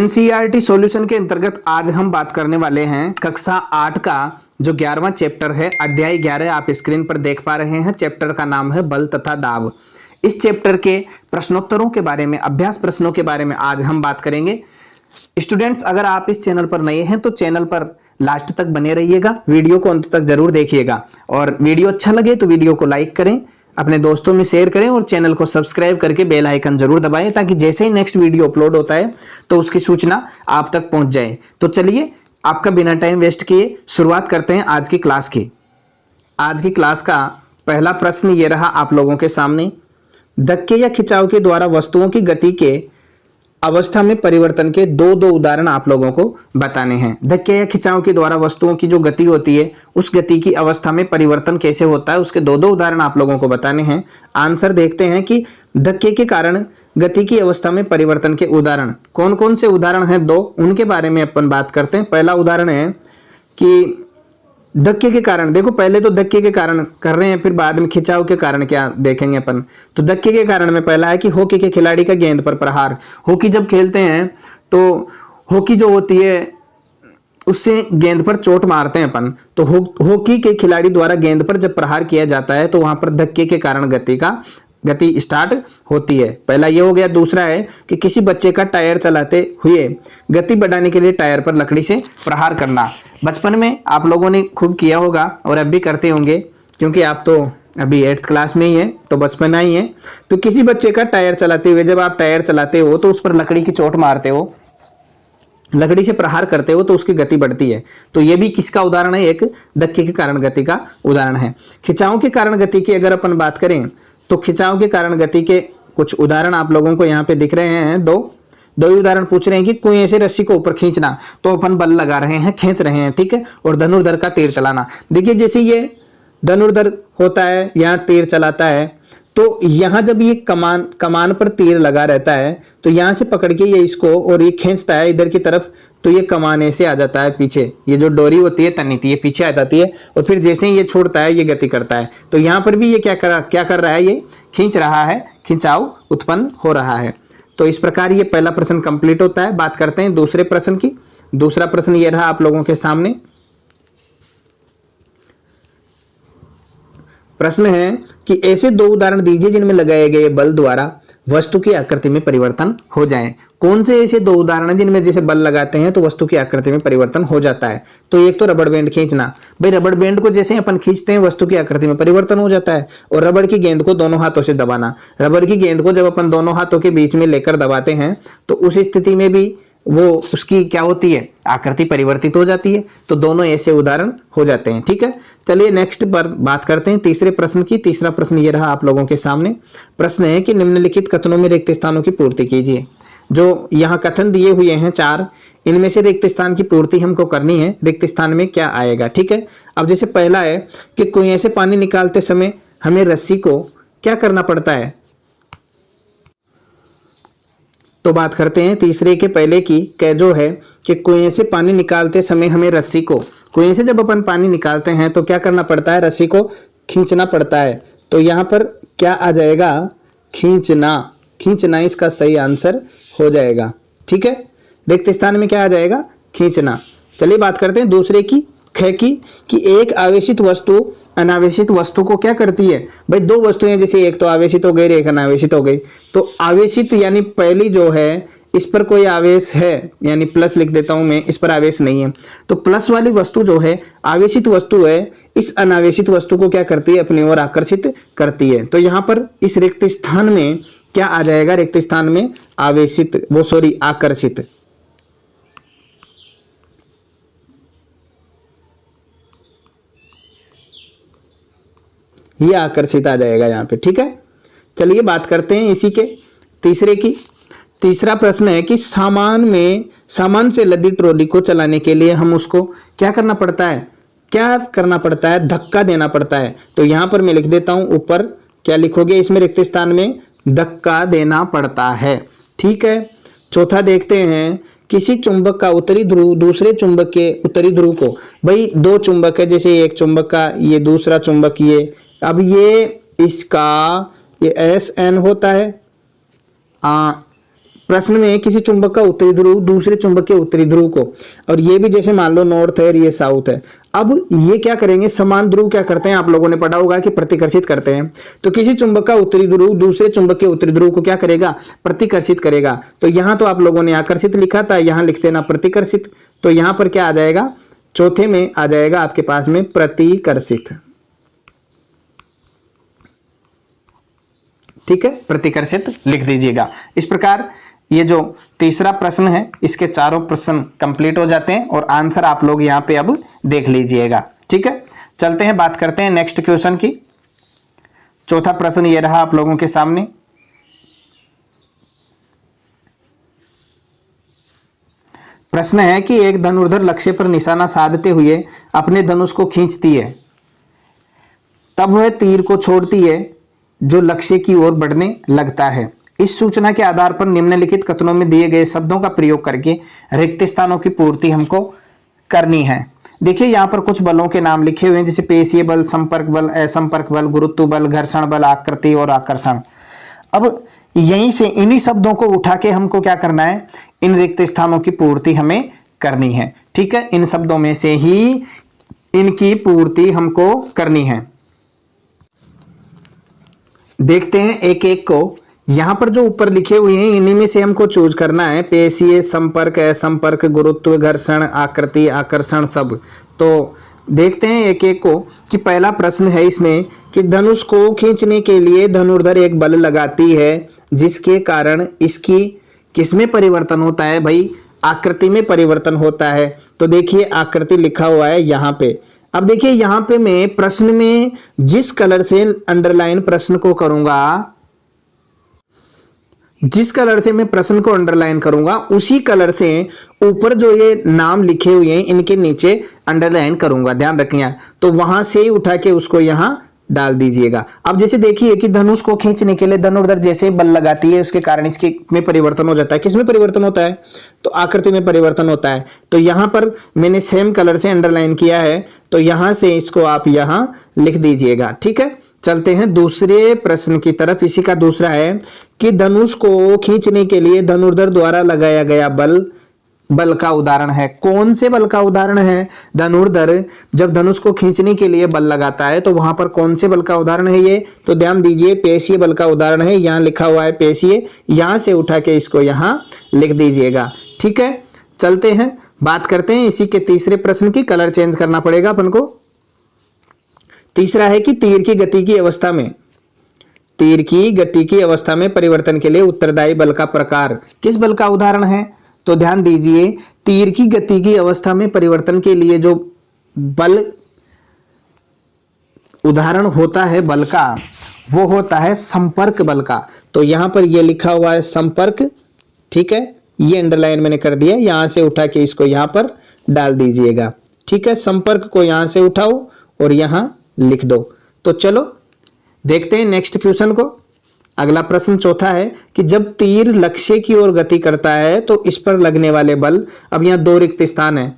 NCERT solution के अंतर्गत आज हम बात करने वाले हैं कक्षा 8 का जो 11वां चैप्टर है, अध्याय 11 आप स्क्रीन पर देख पा रहे हैं। चैप्टर का नाम है बल तथा दाब। इस चैप्टर के प्रश्नोत्तरों के बारे में, अभ्यास प्रश्नों के बारे में आज हम बात करेंगे। स्टूडेंट्स, अगर आप इस चैनल पर नए हैं तो चैनल पर लास्ट तक बने रहिएगा, वीडियो को अंत तक जरूर देखिएगा और वीडियो अच्छा लगे तो वीडियो को लाइक करें, अपने दोस्तों में शेयर करें और चैनल को सब्सक्राइब करके बेल आइकन जरूर दबाएं ताकि जैसे ही नेक्स्ट वीडियो अपलोड होता है तो उसकी सूचना आप तक पहुंच जाए। तो चलिए, आपका बिना टाइम वेस्ट किए शुरुआत करते हैं आज की क्लास की। आज की क्लास का पहला प्रश्न ये रहा आप लोगों के सामने। धक्के या खिंचाव के द्वारा वस्तुओं की गति के अवस्था में परिवर्तन के दो उदाहरण आप लोगों को बताने हैं। धक्के या खिंचाव के द्वारा वस्तुओं की जो गति होती है उस गति की अवस्था में परिवर्तन कैसे होता है, उसके दो उदाहरण आप लोगों को बताने हैं। आंसर देखते हैं कि धक्के के कारण गति की अवस्था में परिवर्तन के उदाहरण कौन कौन से उदाहरण हैं, दो, उनके बारे में अपन बात करते हैं। पहला उदाहरण है कि धक्के के कारण, देखो पहले तो धक्के के कारण कर रहे हैं, फिर बाद में खिंचाव के कारण क्या देखेंगे अपन। तो धक्के के कारण में पहला है कि हॉकी के खिलाड़ी का गेंद पर प्रहार। हॉकी जब खेलते हैं तो हॉकी जो होती है उससे गेंद पर चोट मारते हैं अपन, तो हॉकी के खिलाड़ी द्वारा गेंद पर जब प्रहार किया जाता है तो वहां पर धक्के के कारण गति स्टार्ट होती है। पहला ये हो गया। दूसरा है कि किसी बच्चे का टायर चलाते हुए गति बढ़ाने के लिए टायर पर लकड़ी से प्रहार करना। बचपन में आप लोगों ने खूब किया होगा और अब भी करते होंगे, क्योंकि आप तो अभी 8th क्लास में ही है तो बचपना ही है। तो किसी बच्चे का टायर चलाते हुए, जब आप टायर चलाते हो तो उस पर लकड़ी की चोट मारते हो, लकड़ी से प्रहार करते हो तो उसकी गति बढ़ती है। तो ये भी किसका उदाहरण है? एक धक्के के कारण गति का उदाहरण है। खिंचाव के कारण गति की अगर अपन बात करें तो खिंचाव के कारण गति के कुछ उदाहरण आप लोगों को यहाँ पे दिख रहे हैं। दो ही उदाहरण पूछ रहे हैं कि कोई ऐसे रस्सी को ऊपर खींचना, तो अपन बल लगा रहे हैं, खींच रहे हैं, ठीक है, और धनुर्धर का तीर चलाना। देखिए जैसे ये धनुर्धर होता है, यहाँ तीर चलाता है, तो यहाँ जब ये कमान पर तीर लगा रहता है तो यहाँ से पकड़ के ये इसको और ये खींचता है इधर की तरफ, तो ये कमान ऐसे आ जाता है पीछे, ये जो डोरी होती है तन्नीती है पीछे आ जाती है, और फिर जैसे ही ये छोड़ता है ये गति करता है। तो यहाँ पर भी ये क्या कर रहा है? ये खींच रहा है, खिंचाव उत्पन्न हो रहा है। तो इस प्रकार ये पहला प्रश्न कंप्लीट होता है। बात करते हैं दूसरे प्रश्न की। दूसरा प्रश्न ये रहा आप लोगों के सामने। प्रश्न है कि ऐसे दो उदाहरण दीजिए जिनमें लगाए गए बल द्वारा वस्तु की आकृति में परिवर्तन हो जाए। कौन से ऐसे दो उदाहरण हैं जिनमें जैसे बल लगाते हैं तो वस्तु की आकृति में परिवर्तन हो जाता है? तो एक तो रबड़ बैंड खींचना। भाई रबड़ बैंड को जैसे अपन खींचते हैं वस्तु की आकृति में परिवर्तन हो जाता है। और रबड़ की गेंद को दोनों हाथों से दबाना। रबड़ की गेंद को जब अपन दोनों हाथों के बीच में लेकर दबाते हैं तो उस स्थिति में भी वो उसकी क्या होती है? आकृति परिवर्तित हो जाती है। तो दोनों ऐसे उदाहरण हो जाते हैं, ठीक है। चलिए नेक्स्ट पर बात करते हैं तीसरे प्रश्न की। तीसरा प्रश्न ये रहा आप लोगों के सामने। प्रश्न है कि निम्नलिखित कथनों में रिक्त स्थानों की पूर्ति कीजिए। जो यहाँ कथन दिए हुए हैं 4, इनमें से रिक्त स्थान की पूर्ति हमको करनी है। रिक्त स्थान में क्या आएगा, ठीक है। अब जैसे पहला है कि कुएं से पानी निकालते समय हमें रस्सी को क्या करना पड़ता है? तो बात करते हैं तीसरे के पहले की, जो है कि कुएं से पानी निकालते समय हमें रस्सी को, कुएं से जब अपन पानी निकालते हैं तो क्या करना पड़ता है? रस्सी को खींचना पड़ता है। तो यहाँ पर क्या आ जाएगा? खींचना इसका सही आंसर हो जाएगा, ठीक है। रिक्त स्थान में क्या आ जाएगा? खींचना। चलिए बात करते हैं दूसरे की, कि एक आवेशित वस्तु अनावेशित वस्तु को क्या करती है? भाई दो वस्तुएं, जैसे एक तो आवेशित हो गई, एक अनावेशित हो गई। तो आवेशित यानी पहली जो है इस पर कोई आवेश है, यानी प्लस लिख देता हूं मैं, इस पर आवेश नहीं है। तो प्लस वाली वस्तु जो है आवेशित वस्तु है, इस अनावेशित वस्तु को क्या करती है? अपनी ओर आकर्षित करती है। तो यहाँ पर इस रिक्त स्थान में क्या आ जाएगा? रिक्त स्थान में आकर्षित। ये आकर्षित आ जाएगा यहाँ पे, ठीक है। चलिए बात करते हैं इसी के तीसरे की। तीसरा प्रश्न है कि सामान से लदी ट्रॉली को चलाने के लिए हम उसको क्या करना पड़ता है? धक्का देना पड़ता है। तो यहाँ पर मैं लिख देता हूं, ऊपर क्या लिखोगे इसमें? रिक्त स्थान में धक्का देना पड़ता है, ठीक है। चौथा देखते हैं, किसी चुंबक का उत्तरी ध्रुव दूसरे चुंबक के उत्तरी ध्रुव को, भाई दो चुंबक है, जैसे एक चुंबक का ये दूसरा चुंबक ये, अब ये इसका ये SN होता है, प्रश्न में किसी चुंबक का उत्तरी ध्रुव दूसरे चुंबक के उत्तरी ध्रुव को, और ये भी जैसे मान लो नॉर्थ है और ये साउथ है, अब ये क्या करेंगे, समान ध्रुव क्या करते हैं, आप लोगों ने पढ़ा होगा कि प्रतिकर्षित करते हैं। तो किसी चुंबक का उत्तरी ध्रुव दूसरे चुंबक के उत्तरी ध्रुव को क्या करेगा, प्रतिकर्षित करेगा। तो यहां तो आप लोगों ने आकर्षित लिखा था, यहां लिख देना प्रतिकर्षित। तो यहां पर क्या आ जाएगा, चौथे में आ जाएगा आपके पास में प्रतिकर्षित। ठीक है, प्रतिकर्षित लिख दीजिएगा। इस प्रकार ये जो तीसरा प्रश्न है इसके चारों प्रश्न कंप्लीट हो जाते हैं और आंसर आप लोग यहां पे अब देख लीजिएगा। ठीक है, चलते हैं, बात करते हैं नेक्स्ट क्वेश्चन की। चौथा प्रश्न ये रहा आप लोगों के सामने। प्रश्न है कि एक धनुर्धर लक्ष्य पर निशाना साधते हुए अपने धनुष को खींचती है, तब वह तीर को छोड़ती है जो लक्ष्य की ओर बढ़ने लगता है। इस सूचना के आधार पर निम्नलिखित कथनों में दिए गए शब्दों का प्रयोग करके रिक्त स्थानों की पूर्ति हमको करनी है। देखिए यहाँ पर कुछ बलों के नाम लिखे हुए हैं, जैसे पेशीय बल, संपर्क बल, असंपर्क बल, गुरुत्व बल, घर्षण बल, आकृति और आकर्षण। अब यहीं से इन्हीं शब्दों को उठा के हमको क्या करना है, इन रिक्त स्थानों की पूर्ति हमें करनी है। ठीक है, इन शब्दों में से ही इनकी पूर्ति हमको करनी है। देखते हैं एक एक को। यहां पर जो ऊपर लिखे हुए हैं इन्हीं में से हमको चूज करना है, पेशीय, संपर्क, असंपर्क, गुरुत्व, घर्षण, आकृति, आकर्षण, सब। तो देखते हैं एक एक को कि पहला प्रश्न है इसमें कि धनुष को खींचने के लिए धनुर्धर एक बल लगाती है जिसके कारण इसकी किसमें परिवर्तन होता है भाई, आकृति में परिवर्तन होता है। तो देखिए आकृति लिखा हुआ है यहाँ पे। अब देखिए यहाँ पे मैं प्रश्न में जिस कलर से अंडरलाइन प्रश्न को करूंगा, जिस कलर से मैं प्रश्न को अंडरलाइन करूंगा उसी कलर से ऊपर जो ये नाम लिखे हुए हैं इनके नीचे अंडरलाइन करूंगा, ध्यान रखिए। तो वहां से ही उठा के उसको यहां डाल दीजिएगा। अब जैसे देखिए कि धनुष को खींचने के लिए धनुर्धर जैसे बल लगाती है उसके कारण इसके में परिवर्तन हो जाता है। किसमें परिवर्तन होता है, तो आकृति में परिवर्तन होता है। तो यहां पर मैंने सेम कलर से अंडरलाइन किया है, तो यहां से इसको आप यहां लिख दीजिएगा। ठीक है, चलते हैं दूसरे प्रश्न की तरफ। इसी का दूसरा है कि धनुष को खींचने के लिए धनुर्धर द्वारा लगाया गया बल का उदाहरण है। कौन से बल का उदाहरण है, धनुर्धर जब धनुष को खींचने के लिए बल लगाता है तो वहां पर कौन से बल का उदाहरण है ये, तो ध्यान दीजिए पेशीय बल का उदाहरण है। यहां लिखा हुआ है पेशीय, यहां से उठा के इसको यहां लिख दीजिएगा। ठीक है, चलते हैं, बात करते हैं इसी के तीसरे प्रश्न की। कलर चेंज करना पड़ेगा अपन को। तीसरा है कि तीर की गति की अवस्था में, तीर की गति की अवस्था में परिवर्तन के लिए उत्तरदायी बल का प्रकार किस बल का उदाहरण है। तो ध्यान दीजिए तीर की गति की अवस्था में परिवर्तन के लिए जो बल उदाहरण होता है बल का, वो होता है संपर्क बल का। तो यहां पर ये लिखा हुआ है संपर्क। ठीक है, ये अंडरलाइन मैंने कर दिया, यहां से उठा के इसको यहां पर डाल दीजिएगा। ठीक है, संपर्क को यहां से उठाओ और यहां लिख दो। तो चलो देखते हैं नेक्स्ट क्वेश्चन को। अगला प्रश्न चौथा है कि जब तीर लक्ष्य की ओर गति करता है तो इस पर लगने वाले बल, अब यहाँ दो रिक्त स्थान है,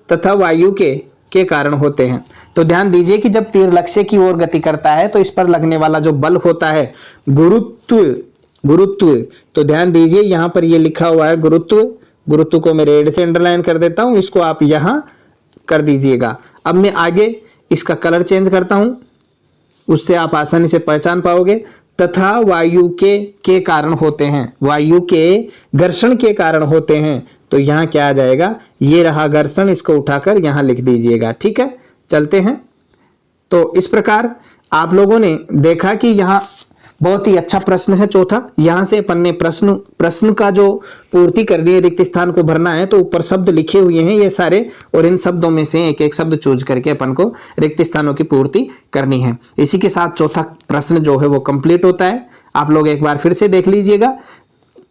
तथा वायु के कारण होते हैं। तो ध्यान दीजिए कि जब तीर लक्ष्य की ओर गति करता है तो इस पर लगने वाला जो बल होता है गुरुत्व। तो ध्यान दीजिए यहां पर ये लिखा हुआ है गुरुत्व को मैं रेड से अंडरलाइन कर देता हूं, इसको आप यहां कर दीजिएगा। अब मैं आगे इसका कलर चेंज करता हूं, उससे आप आसानी से पहचान पाओगे। तथा वायु के कारण होते हैं, वायु के घर्षण के कारण होते हैं। तो यहां क्या आ जाएगा, ये रहा घर्षण, इसको उठाकर यहां लिख दीजिएगा। ठीक है, चलते हैं। तो इस प्रकार आप लोगों ने देखा कि यहां बहुत ही अच्छा प्रश्न है चौथा। यहां से अपन ने प्रश्न का जो पूर्ति करनी है, रिक्त स्थान को भरना है, तो ऊपर शब्द लिखे हुए हैं ये सारे, और इन शब्दों में से एक एक शब्द चूज करके अपन को रिक्त स्थानों की पूर्ति करनी है। इसी के साथ चौथा प्रश्न जो है वो कंप्लीट होता है। आप लोग एक बार फिर से देख लीजिएगा।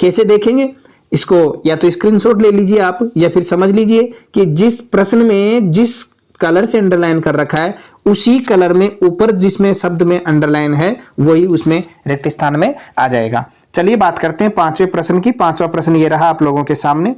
कैसे देखेंगे इसको, या तो स्क्रीनशॉट ले लीजिए आप, या फिर समझ लीजिए कि जिस प्रश्न में जिस कलर से अंडरलाइन कर रखा है उसी कलर में ऊपर जिसमें शब्द में अंडरलाइन है वही उसमें रिक्त स्थान में आ जाएगा। चलिए बात करते हैं पांचवें प्रश्न की। पांचवा प्रश्न ये रहा आप लोगों के सामने।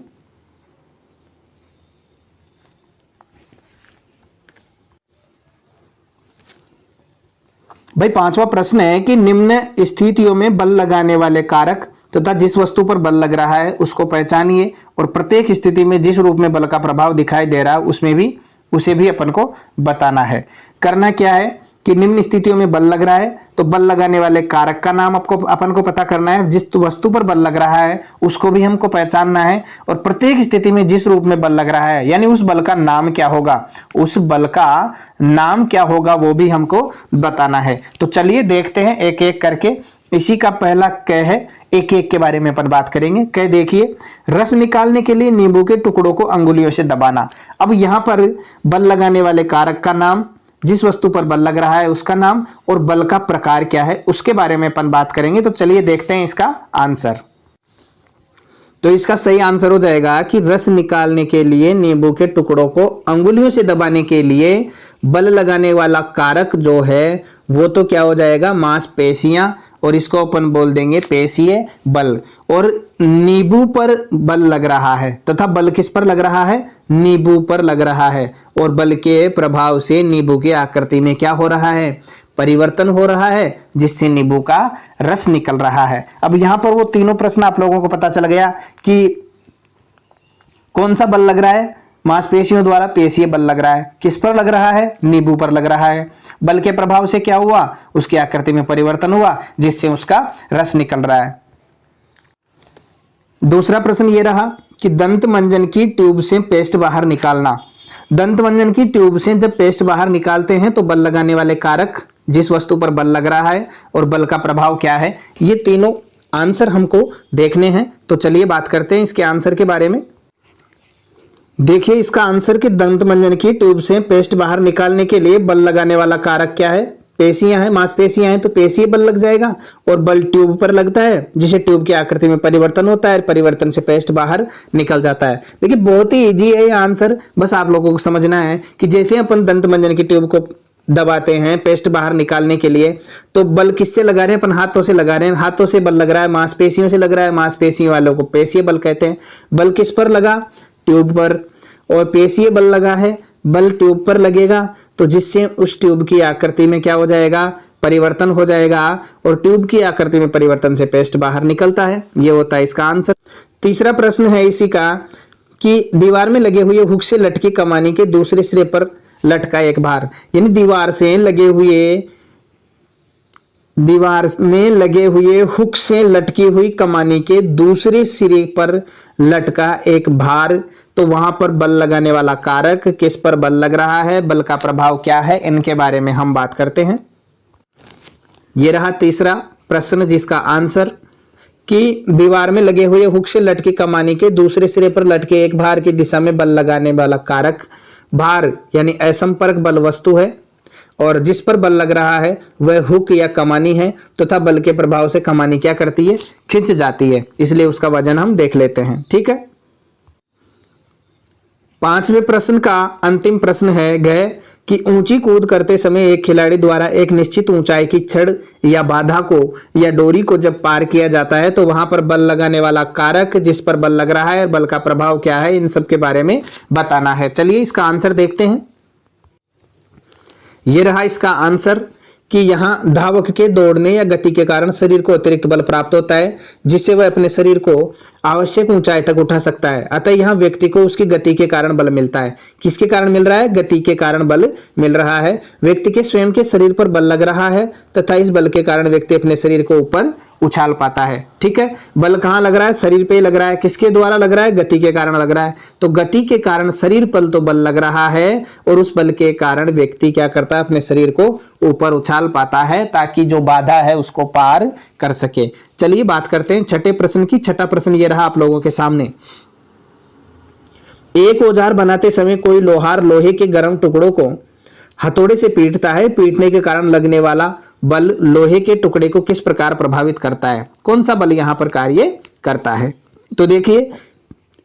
भाई पांचवा प्रश्न है कि निम्न स्थितियों में बल लगाने वाले कारक तथा जिस वस्तु पर बल लग रहा है उसको पहचानिए और प्रत्येक स्थिति में जिस रूप में बल का प्रभाव दिखाई दे रहा है उसमें भी उसे भी अपन को बताना है। करना क्या है कि निम्न स्थितियों में बल लग रहा है तो बल लगाने वाले कारक का नाम अपन को पता करना है, जिस वस्तु पर बल लग रहा है उसको भी हमको पहचानना है और प्रत्येक स्थिति में जिस रूप में बल लग रहा है यानी उस बल का नाम क्या होगा, उस बल का नाम क्या होगा वो भी हमको बताना है। तो चलिए देखते हैं एक एक करके। इसी का पहला क है, एक एक के बारे में अपन बात करेंगे। क देखिए, रस निकालने के लिए नींबू के टुकड़ों को अंगुलियों से दबाना। अब यहाँ पर बल लगाने वाले कारक का नाम, जिस वस्तु पर बल लग रहा है उसका नाम और बल का प्रकार क्या है उसके बारे में अपन बात करेंगे। तो चलिए देखते हैं इसका आंसर। तो इसका सही आंसर हो जाएगा कि रस निकालने के लिए नींबू के टुकड़ों को अंगुलियों से दबाने के लिए बल लगाने वाला कारक जो है वो तो क्या हो जाएगा, मांसपेशियां, और इसको अपन बोल देंगे पेशीय बल। और नींबू पर बल लग रहा है तथा बल किस पर लग रहा है, नींबू पर लग रहा है और बल के प्रभाव से नींबू की आकृति में क्या हो रहा है, परिवर्तन हो रहा है, जिससे नींबू का रस निकल रहा है। अब यहां पर वो तीनों प्रश्न आप लोगों को पता चल गया कि कौन सा बल लग रहा है, मांसपेशियों द्वारा पेशीय बल लग रहा है, किस पर लग रहा है, नींबू पर लग रहा है। बल के प्रभाव से क्या हुआ, उसकी आकृति में परिवर्तन हुआ जिससे उसका रस निकल रहा है। दूसरा प्रश्न ये रहा कि दंत मंजन की ट्यूब से पेस्ट बाहर निकालना। दंत मंजन की ट्यूब से जब पेस्ट बाहर निकालते हैं तो बल लगाने वाले कारक, जिस वस्तु पर बल लग रहा है और बल का प्रभाव क्या है, ये तीनों आंसर हमको देखने हैं। तो चलिए बात करते हैं इसके आंसर के बारे में। देखिए इसका आंसर कि दंत मंजन की ट्यूब से पेस्ट बाहर निकालने के लिए बल लगाने वाला कारक क्या है, पेशियां हैं, मांसपेशियां हैं, तो पेशीय बल लग जाएगा और बल ट्यूब पर लगता है जिससे ट्यूब की आकृति में परिवर्तन होता है, परिवर्तन से पेस्ट बाहर निकल जाता है। देखिए बहुत ही इजी है ये आंसर, बस आप लोगों को समझना है कि जैसे अपन दंत मंजन की ट्यूब को दबाते हैं पेस्ट बाहर निकालने के लिए तो बल किससे लगा रहे हैं, अपन हाथों से लगा रहे हैं, हाथों से बल लग रहा है, मांसपेशियों से लग रहा है, मांसपेशियों वालों को पेशीय बल कहते हैं। बल किस पर लगा, ट्यूब पर, और पेशीय बल लगा है, बल ट्यूब पर लगेगा तो जिससे उस ट्यूब की आकृति में क्या हो जाएगा, परिवर्तन हो जाएगा और ट्यूब की आकृति में परिवर्तन से पेस्ट बाहर निकलता है। ये होता है इसका आंसर। तीसरा प्रश्न है इसी का कि दीवार में लगे हुए हुक से लटकी कमानी के दूसरे सिरे पर लटका एक भार, यानी दीवार में लगे हुए हुक से लटकी हुई कमानी के दूसरे सिरे पर लटका एक भार, तो वहां पर बल लगाने वाला कारक, किस पर बल लग रहा है, बल का प्रभाव क्या है, इनके बारे में हम बात करते हैं। यह रहा तीसरा प्रश्न जिसका आंसर कि दीवार में लगे हुए हुक से लटकी कमानी के दूसरे सिरे पर लटके एक भार की दिशा में बल लगाने वाला कारक, भार यानी असंपर्क बल वस्तु है और जिस पर बल लग रहा है वह हुक या कमानी है तथा बल के प्रभाव से कमानी क्या करती है, खिंच जाती है, इसलिए उसका वजन हम देख लेते हैं। ठीक है, पांचवें प्रश्न का अंतिम प्रश्न है गह कि ऊंची कूद करते समय एक खिलाड़ी द्वारा एक निश्चित ऊंचाई की छड़ या बाधा को या डोरी को जब पार किया जाता है तो वहां पर बल लगाने वाला कारक, जिस पर बल लग रहा है और बल का प्रभाव क्या है, इन सब के बारे में बताना है। चलिए इसका आंसर देखते हैं। यह रहा इसका आंसर कि यहाँ धावक के दौड़ने या गति के कारण शरीर को अतिरिक्त बल प्राप्त होता है जिससे वह अपने शरीर को आवश्यक ऊंचाई तक उठा सकता है। अतः यहाँ व्यक्ति को उसकी गति के कारण बल मिलता है। किसके कारण मिल रहा है, गति के कारण बल मिल रहा है। व्यक्ति के स्वयं के शरीर पर बल लग रहा है तथा इस बल के कारण व्यक्ति अपने शरीर को ऊपर उछाल पाता है। ठीक है, बल कहाँ लग रहा है, शरीर पे लग रहा है। किसके द्वारा लग रहा है, गति के कारण लग रहा है। तो गति के कारण शरीर पर तो बल लग रहा है और उस बल के कारण व्यक्ति क्या करता है, अपने शरीर को ऊपर उछाल पाता है ताकि जो बाधा है उसको पार कर सके। चलिए बात करते हैं छठे प्रश्न की। छठा प्रश्न ये रहा आप लोगों के सामने। एक औजार बनाते समय कोई लोहार लोहे के गर्म टुकड़ों को हथौड़े से पीटता है। पीटने के कारण लगने वाला बल लोहे के टुकड़े को किस प्रकार प्रभावित करता है, कौन सा बल यहां पर कार्य करता है। तो देखिए,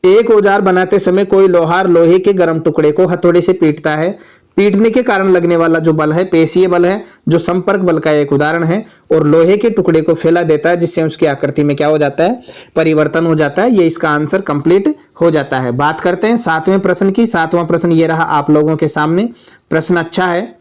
एक औजार बनाते समय कोई लोहार लोहे के गर्म टुकड़े को हथौड़े से पीटता है। पीटने के कारण लगने वाला जो बल है पेशीय बल है, जो संपर्क बल का एक उदाहरण है और लोहे के टुकड़े को फैला देता है जिससे उसकी आकृति में क्या हो जाता है, परिवर्तन हो जाता है। ये इसका आंसर कंप्लीट हो जाता है। बात करते हैं सातवें प्रश्न की। सातवां प्रश्न ये रहा आप लोगों के सामने। प्रश्न अच्छा है।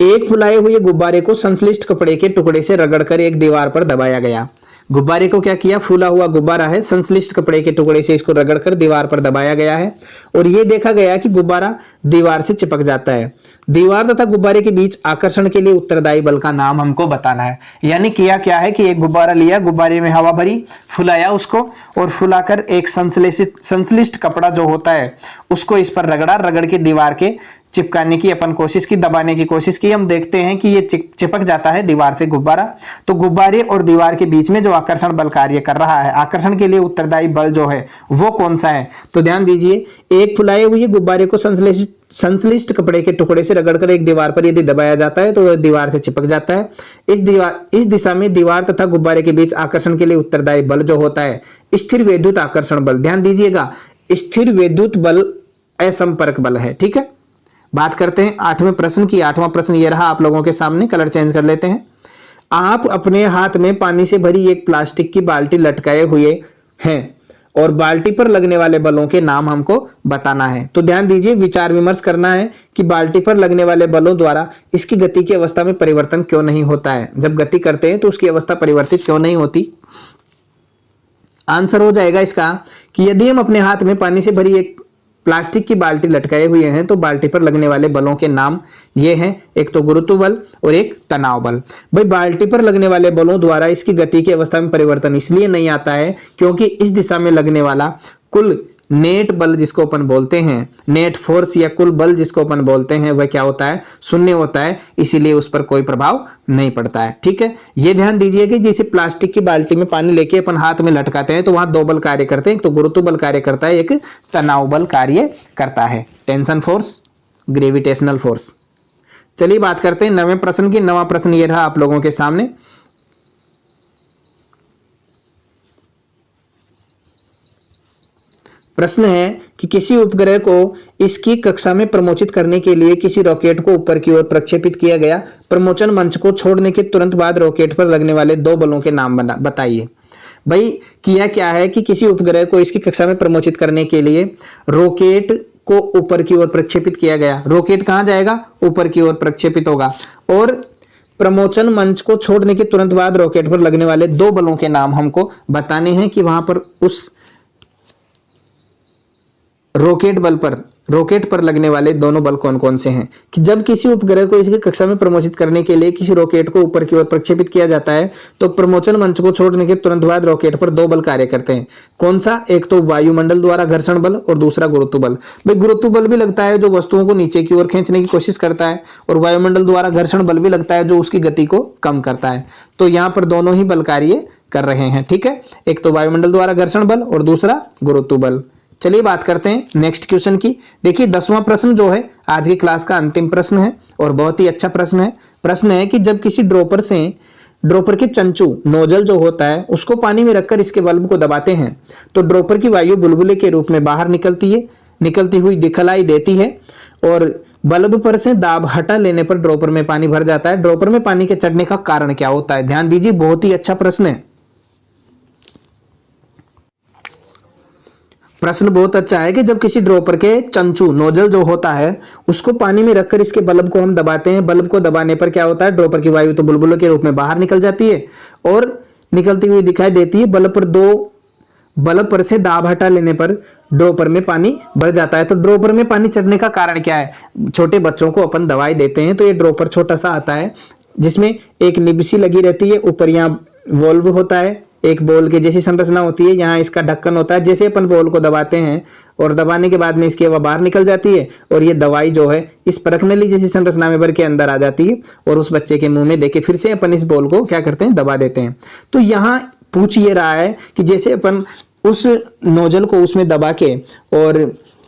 एक फुलाए हुए गुब्बारे को संश्लिष्ट कपड़े के टुकड़े से रगड़कर एक दीवार पर दबाया गया। गुब्बारे को क्या किया, फूला हुआ गुब्बारा है, संश्लिष्ट कपड़े के टुकड़े से इसको रगड़कर दीवार पर दबाया गया है और ये देखा गया कि गुब्बारा दीवार से चिपक जाता है। दीवार तथा गुब्बारे के बीच आकर्षण के लिए उत्तरदायी बल का नाम हमको बताना है। यानी किया क्या है कि एक गुब्बारा लिया, गुब्बारे में हवा भरी, फुलाया उसको और फुलाकर एक संश्लिष्ट कपड़ा जो होता है उसको इस पर रगड़ा, रगड़ के दीवार के चिपकाने की अपन कोशिश की, दबाने की कोशिश की। हम देखते हैं कि ये चिपक जाता है दीवार से गुब्बारा। तो गुब्बारे और दीवार के बीच में जो आकर्षण बल कार्य कर रहा है, आकर्षण के लिए उत्तरदायी बल जो है वो कौन सा है? तो ध्यान दीजिए, एक फुलाए हुए गुब्बारे को संश्लिष्ट कपड़े के टुकड़े से रगड़कर एक दीवार पर यदि दबाया जाता है तो वह दीवार से चिपक जाता है। इस दिशा में दीवार तथा गुब्बारे के बीच आकर्षण के लिए उत्तरदायी बल जो होता है स्थिर वैद्युत आकर्षण बल। ध्यान दीजिएगा, स्थिर वैद्युत बल असंपर्क बल है। ठीक है, बात करते हैं 8वें प्रश्न की। 8वां प्रश्न ये रहा आप लोगों के सामने, कलर चेंज कर लेते हैं। आप अपने हाथ में पानी से भरी एक प्लास्टिक की बाल्टी लटकाए हुए हैं और बाल्टी पर लगने वाले बलों के नाम हमको बताना है। तो ध्यान दीजिए, विचार विमर्श करना है कि बाल्टी पर लगने वाले बलों द्वारा इसकी गति की अवस्था में परिवर्तन क्यों नहीं होता है। जब गति करते हैं तो उसकी अवस्था परिवर्तित क्यों नहीं होती। आंसर हो जाएगा इसका कि यदि हम अपने हाथ में पानी से भरी एक प्लास्टिक की बाल्टी लटकाए हुए हैं तो बाल्टी पर लगने वाले बलों के नाम ये हैं, एक तो गुरुत्व बल और एक तनाव बल। भाई बाल्टी पर लगने वाले बलों द्वारा इसकी गति की अवस्था में परिवर्तन इसलिए नहीं आता है क्योंकि इस दिशा में लगने वाला कुल नेट बल जिसको अपन बोलते हैं, नेट फोर्स या कुल बल जिसको अपन बोलते हैं, वह क्या होता है, शून्य होता है, इसीलिए उस पर कोई प्रभाव नहीं पड़ता है। ठीक है, ये ध्यान दीजिए कि जैसे प्लास्टिक की बाल्टी में पानी लेके अपन हाथ में लटकाते हैं तो वहां दो बल कार्य करते हैं, एक तो गुरुत्व बल कार्य करता है, एक तनाव बल कार्य करता है, टेंशन फोर्स, ग्रेविटेशनल फोर्स। चलिए बात करते हैं 9वें प्रश्न की। 9वां प्रश्न ये रहा आप लोगों के सामने। प्रश्न है कि किसी उपग्रह को इसकी कक्षा में प्रमोचित करने के लिए किसी रॉकेट को ऊपर की ओर प्रक्षेपित किया गया। प्रमोचन मंच को छोड़ने के तुरंत बाद रॉकेट पर लगने वाले दो बलों के नाम बताइए। भाई किया क्या है कि किसी उपग्रह को इसकी कक्षा में प्रमोचित करने के लिए रॉकेट को ऊपर की ओर प्रक्षेपित किया गया। रॉकेट कहां जाएगा, ऊपर की ओर प्रक्षेपित होगा और प्रमोचन मंच को छोड़ने के तुरंत बाद रॉकेट पर लगने वाले दो बलों के नाम हमको बताने हैं कि वहां पर उस रॉकेट पर लगने वाले दोनों बल कौन कौन से हैं। कि जब किसी उपग्रह को इसकी कक्षा में प्रमोचित करने के लिए किसी रॉकेट को ऊपर की ओर प्रक्षेपित किया जाता है तो प्रमोचन मंच को छोड़ने के तुरंत बाद रॉकेट पर दो बल कार्य करते हैं। कौन सा, एक तो वायुमंडल द्वारा घर्षण बल और दूसरा गुरुत्व बल। भाई गुरुत्व बल भी लगता है जो वस्तुओं को नीचे की ओर खींचने की कोशिश करता है और वायुमंडल द्वारा घर्षण बल भी लगता है जो उसकी गति को कम करता है। तो यहाँ पर दोनों ही बल कार्य कर रहे हैं। ठीक है, एक तो वायुमंडल द्वारा घर्षण बल और दूसरा गुरुत्व बल। चलिए बात करते हैं नेक्स्ट क्वेश्चन की। देखिए 10वां प्रश्न जो है आज की क्लास का अंतिम प्रश्न है और बहुत ही अच्छा प्रश्न है। प्रश्न है कि जब किसी ड्रॉपर के चंचू नोजल जो होता है उसको पानी में रखकर इसके बल्ब को दबाते हैं तो ड्रॉपर की वायु बुलबुले के रूप में बाहर निकलती हुई दिखलाई देती है और बल्ब पर से दाब हटा लेने पर ड्रॉपर में पानी भर जाता है। ड्रॉपर में पानी के चढ़ने का कारण क्या होता है? ध्यान दीजिए, बहुत ही अच्छा प्रश्न है। प्रश्न बहुत अच्छा है कि जब किसी ड्रॉपर के चंचू नोजल जो होता है उसको पानी में रखकर इसके बल्ब को हम दबाते हैं। बल्ब को दबाने पर क्या होता है, ड्रॉपर की वायु तो बुलबुलों के रूप में बाहर निकल जाती है और निकलती हुई दिखाई देती है। बल्ब पर से दाब हटा लेने पर ड्रॉपर में पानी भर जाता है। तो ड्रॉपर में पानी चढ़ने का कारण क्या है? छोटे बच्चों को अपन दवाई देते हैं तो ये ड्रॉपर छोटा सा आता है जिसमें एक निब सी लगी रहती है, ऊपर यहाँ वॉल्व होता है, एक बॉल के जैसी संरचना होती है, यहाँ इसका ढक्कन होता है। जैसे अपन बॉल को दबाते हैं और दबाने के बाद में इसकी हवा बाहर निकल जाती है और ये दवाई जो है इस परखनली जैसी संरचना में भर के अंदर आ जाती है और उस बच्चे के मुंह में देके फिर से अपन इस बॉल को क्या करते हैं, दबा देते हैं। तो यहाँ पूछ ये रहा है कि जैसे अपन उस नोजल को उसमें दबा के और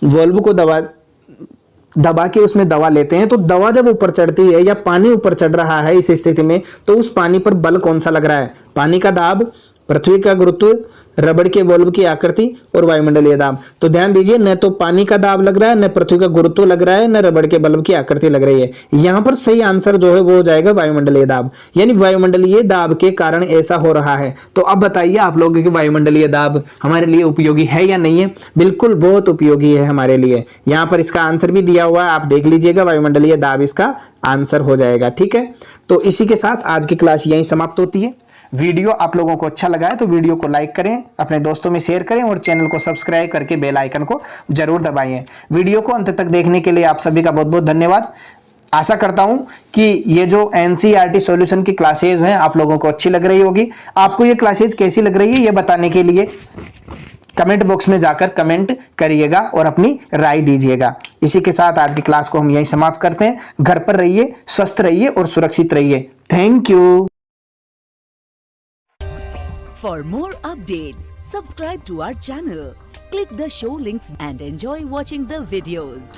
वॉल्व को दबा के उसमें दवा लेते हैं तो दवा जब ऊपर चढ़ती है या पानी ऊपर चढ़ रहा है इस स्थिति में तो उस पानी पर बल कौन सा लग रहा है? पानी का दाब, पृथ्वी का गुरुत्व रबड़ के बल्ब की आकृति और वायुमंडलीय दाब। तो ध्यान दीजिए, न तो पानी का दाब लग रहा है, न पृथ्वी का गुरुत्व लग रहा है, न रबड़ के बल्ब की आकृति लग रही है। यहाँ पर सही आंसर जो है वो हो जाएगा वायुमंडलीय दाब, यानी वायुमंडलीय दाब के कारण ऐसा हो रहा है। तो अब बताइए आप लोगों की वायुमंडलीय दाब हमारे लिए उपयोगी है या नहीं है? बिल्कुल बहुत उपयोगी है हमारे लिए। यहाँ पर इसका आंसर भी दिया हुआ है, आप देख लीजिएगा, वायुमंडलीय दाब इसका आंसर हो जाएगा। ठीक है, तो इसी के साथ आज की क्लास यहीं समाप्त होती है। वीडियो आप लोगों को अच्छा लगा है तो वीडियो को लाइक करें, अपने दोस्तों में शेयर करें और चैनल को सब्सक्राइब करके बेल आइकन को जरूर दबाएं। वीडियो को अंत तक देखने के लिए आप सभी का बहुत बहुत धन्यवाद। आशा करता हूं कि ये जो एनसीईआरटी सॉल्यूशन की क्लासेज हैं आप लोगों को अच्छी लग रही होगी। आपको ये क्लासेज कैसी लग रही है ये बताने के लिए कमेंट बॉक्स में जाकर कमेंट करिएगा और अपनी राय दीजिएगा। इसी के साथ आज की क्लास को हम यहीं समाप्त करते हैं। घर पर रहिए, स्वस्थ रहिए और सुरक्षित रहिए। Thank you. For more updates, subscribe to our channel, click the show links and enjoy watching the videos.